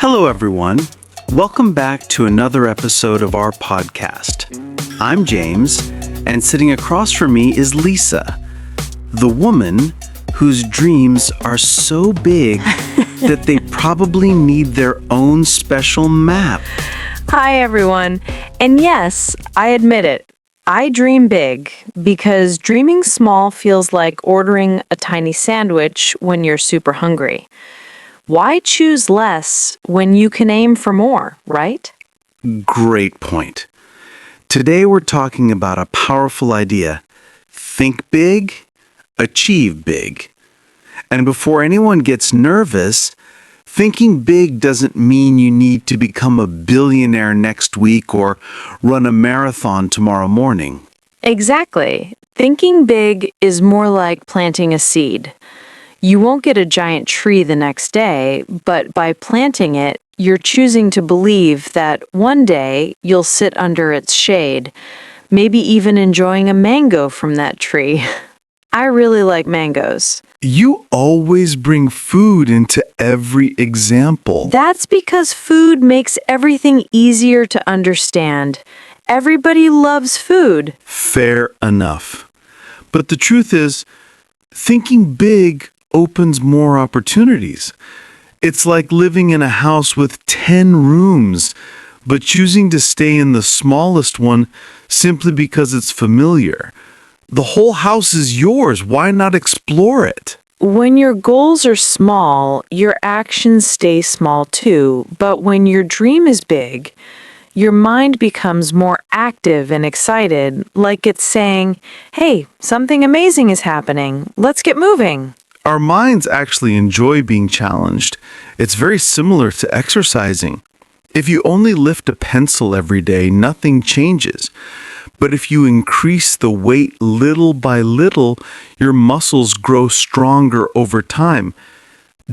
Hello, everyone. Welcome back to another episode of our podcast. I'm James, and sitting across from me is Lisa, the woman whose dreams are so big that they probably need their own special map. Hi, everyone. And yes, I admit it. I dream big because dreaming small feels like ordering a tiny sandwich when you're super hungry. Why choose less when you can aim for more, right? Great point. Today we're talking about a powerful idea. Think big, achieve big. And before anyone gets nervous, thinking big doesn't mean you need to become a billionaire next week or run a marathon tomorrow morning. Exactly. Thinking big is more like planting a seed. You won't get a giant tree the next day, but by planting it, you're choosing to believe that one day you'll sit under its shade, maybe even enjoying a mango from that tree. I really like mangoes. You always bring food into every example. That's because food makes everything easier to understand. Everybody loves food. Fair enough. But the truth is, thinking big opens more opportunities. It's like living in a house with 10 rooms, but choosing to stay in the smallest one simply because it's familiar. The whole house is yours. Why not explore it? When your goals are small, your actions stay small too. But when your dream is big, your mind becomes more active and excited, like it's saying, hey, something amazing is happening. Let's get moving. Our minds actually enjoy being challenged. It's very similar to exercising. If you only lift a pencil every day, nothing changes. But if you increase the weight little by little, your muscles grow stronger over time.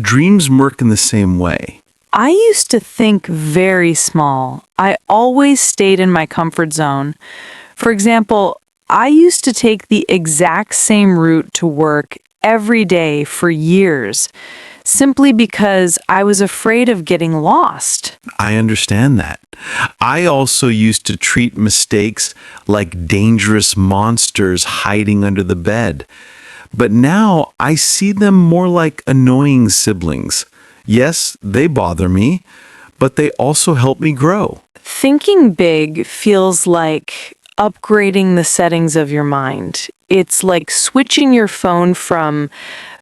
Dreams work in the same way. I used to think very small. I always stayed in my comfort zone. For example, I used to take the exact same route to work every day for years, simply because I was afraid of getting lost. I understand that. I also used to treat mistakes like dangerous monsters hiding under the bed. But now I see them more like annoying siblings. Yes, they bother me, but they also help me grow. Thinking big feels like upgrading the settings of your mind. It's like switching your phone from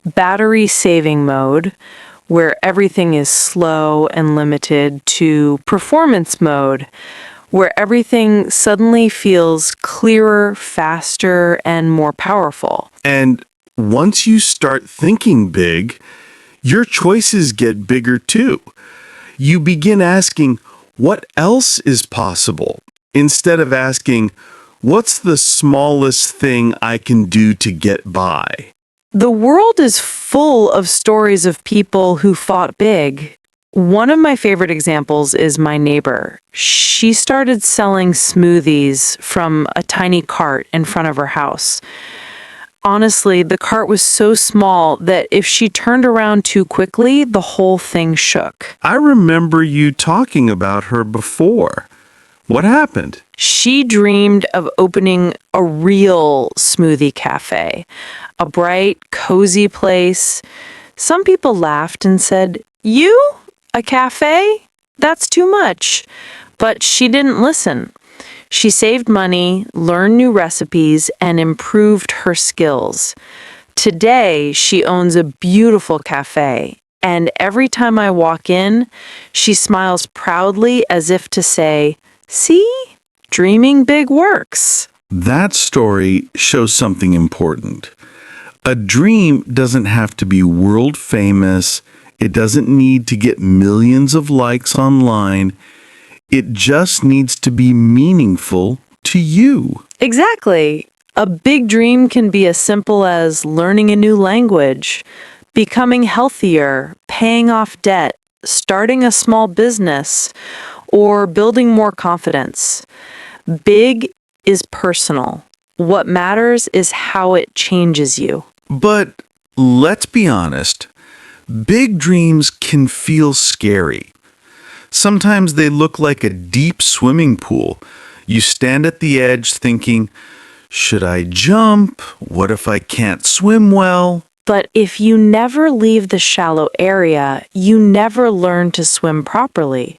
battery saving mode, where everything is slow and limited, to performance mode, where everything suddenly feels clearer, faster, and more powerful. And once you start thinking big, your choices get bigger too. You begin asking, what else is possible? Instead of asking, what's the smallest thing I can do to get by? The world is full of stories of people who fought big. One of my favorite examples is my neighbor. She started selling smoothies from a tiny cart in front of her house. Honestly, the cart was so small that if she turned around too quickly, the whole thing shook. I remember you talking about her before. What happened? She dreamed of opening a real smoothie cafe, a bright, cozy place. Some people laughed and said, "You? A cafe? That's too much." But she didn't listen. She saved money, learned new recipes, and improved her skills. Today, she owns a beautiful cafe, and every time I walk in, she smiles proudly as if to say, "See? Dreaming big works." That story shows something important. A dream doesn't have to be world famous. It doesn't need to get millions of likes online. It just needs to be meaningful to you. Exactly. A big dream can be as simple as learning a new language, becoming healthier, paying off debt, starting a small business, or building more confidence. Big is personal. What matters is how it changes you. But let's be honest, big dreams can feel scary. Sometimes they look like a deep swimming pool. You stand at the edge thinking, should I jump? What if I can't swim well? But if you never leave the shallow area, you never learn to swim properly.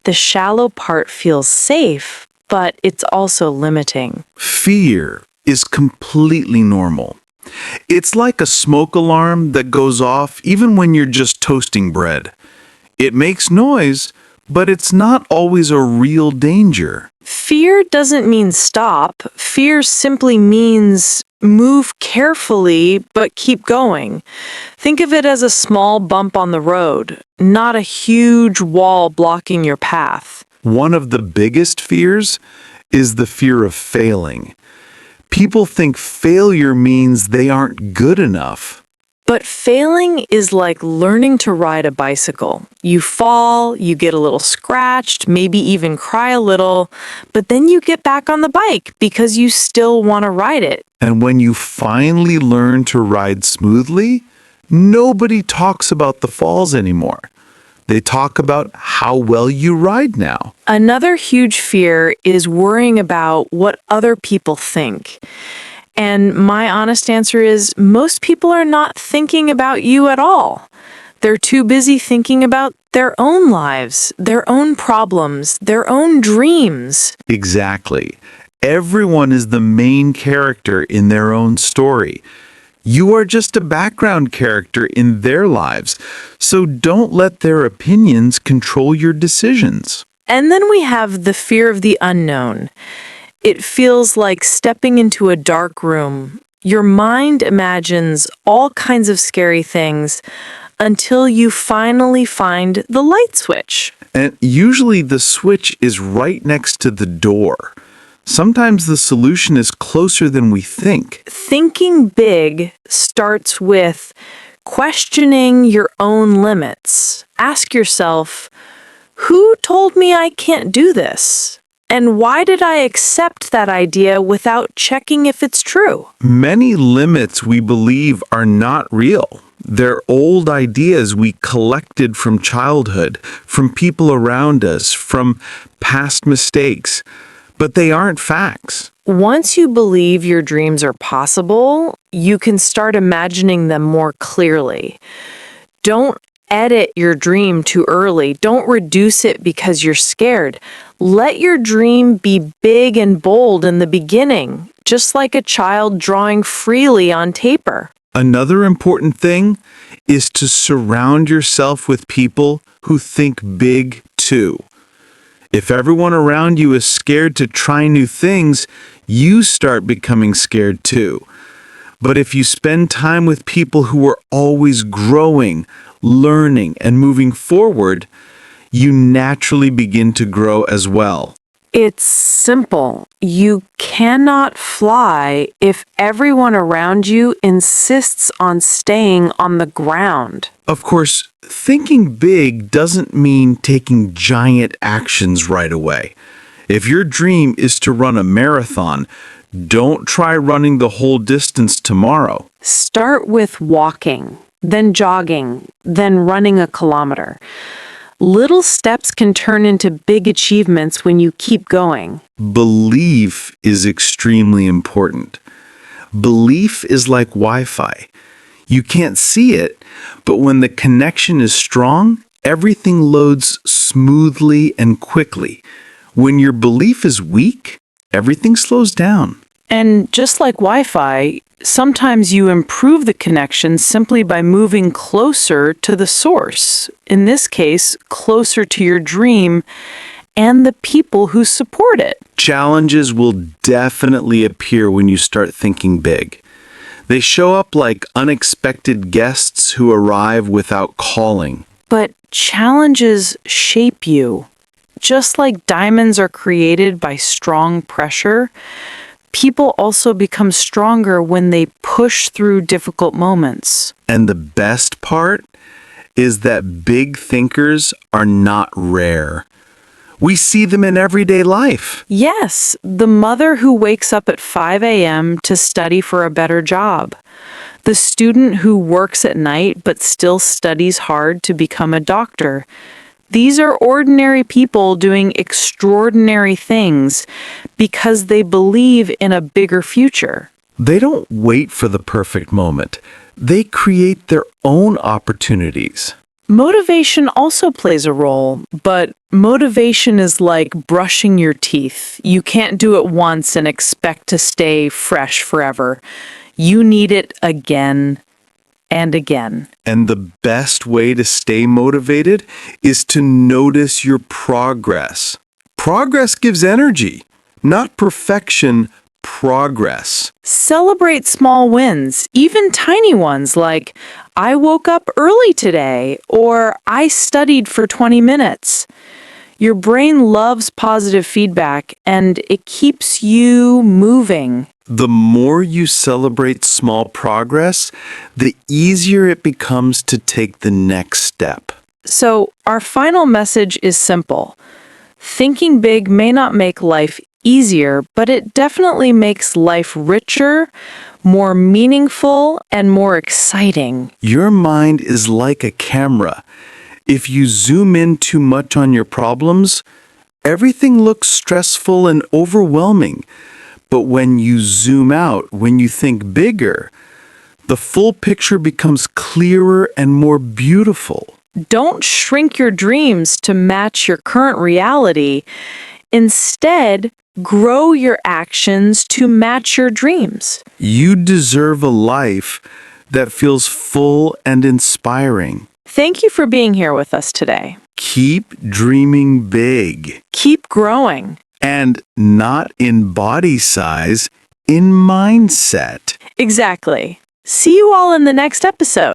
The shallow part feels safe, but it's also limiting. Fear is completely normal. It's like a smoke alarm that goes off even when you're just toasting bread. It makes noise, but it's not always a real danger. Fear doesn't mean stop. Fear simply means move carefully, but keep going. Think of it as a small bump on the road, not a huge wall blocking your path. One of the biggest fears is the fear of failing. People think failure means they aren't good enough. But failing is like learning to ride a bicycle. You fall, you get a little scratched, maybe even cry a little, but then you get back on the bike because you still want to ride it. And when you finally learn to ride smoothly, nobody talks about the falls anymore. They talk about how well you ride now. Another huge fear is worrying about what other people think. And my honest answer is most people are not thinking about you at all. They're too busy thinking about their own lives, their own problems, their own dreams. Exactly. Everyone is the main character in their own story. You are just a background character in their lives, so don't let their opinions control your decisions. And then we have the fear of the unknown. It feels like stepping into a dark room. Your mind imagines all kinds of scary things until you finally find the light switch. And usually the switch is right next to the door. Sometimes the solution is closer than we think. Thinking big starts with questioning your own limits. Ask yourself, who told me I can't do this? And why did I accept that idea without checking if it's true? Many limits we believe are not real. They're old ideas we collected from childhood, from people around us, from past mistakes. But they aren't facts. Once you believe your dreams are possible, you can start imagining them more clearly. Don't edit your dream too early. Don't reduce it because you're scared. Let your dream be big and bold in the beginning, just like a child drawing freely on paper. Another important thing is to surround yourself with people who think big too. If everyone around you is scared to try new things, you start becoming scared too. But if you spend time with people who are always growing, learning, and moving forward, you naturally begin to grow as well. It's simple. You cannot fly if everyone around you insists on staying on the ground. Of course, thinking big doesn't mean taking giant actions right away. If your dream is to run a marathon, don't try running the whole distance tomorrow. Start with walking, then jogging, then running a kilometer. Little steps can turn into big achievements when you keep going. Belief is extremely important. Belief is like Wi-Fi. You can't see it, but when the connection is strong, everything loads smoothly and quickly. When your belief is weak, everything slows down. And just like Wi-Fi, sometimes you improve the connection simply by moving closer to the source. In this case, closer to your dream and the people who support it. Challenges will definitely appear when you start thinking big. They show up like unexpected guests who arrive without calling. But challenges shape you. Just like diamonds are created by strong pressure, people also become stronger when they push through difficult moments. And the best part is that big thinkers are not rare. We see them in everyday life. Yes, the mother who wakes up at 5 a.m. to study for a better job. The student who works at night but still studies hard to become a doctor. These are ordinary people doing extraordinary things because they believe in a bigger future. They don't wait for the perfect moment. They create their own opportunities. Motivation also plays a role, but motivation is like brushing your teeth. You can't do it once and expect to stay fresh forever. You need it again and again. And the best way to stay motivated is to notice your progress. Progress gives energy, not perfection, progress. Celebrate small wins, even tiny ones like, I woke up early today, or I studied for 20 minutes. Your brain loves positive feedback, and it keeps you moving. The more you celebrate small progress, the easier it becomes to take the next step. So, our final message is simple. Thinking big may not make life easier, but it definitely makes life richer, more meaningful, and more exciting. Your mind is like a camera. If you zoom in too much on your problems, everything looks stressful and overwhelming. But when you zoom out, when you think bigger, the full picture becomes clearer and more beautiful. Don't shrink your dreams to match your current reality. Instead, grow your actions to match your dreams. You deserve a life that feels full and inspiring. Thank you for being here with us today. Keep dreaming big. Keep growing. And not in body size, in mindset. Exactly. See you all in the next episode.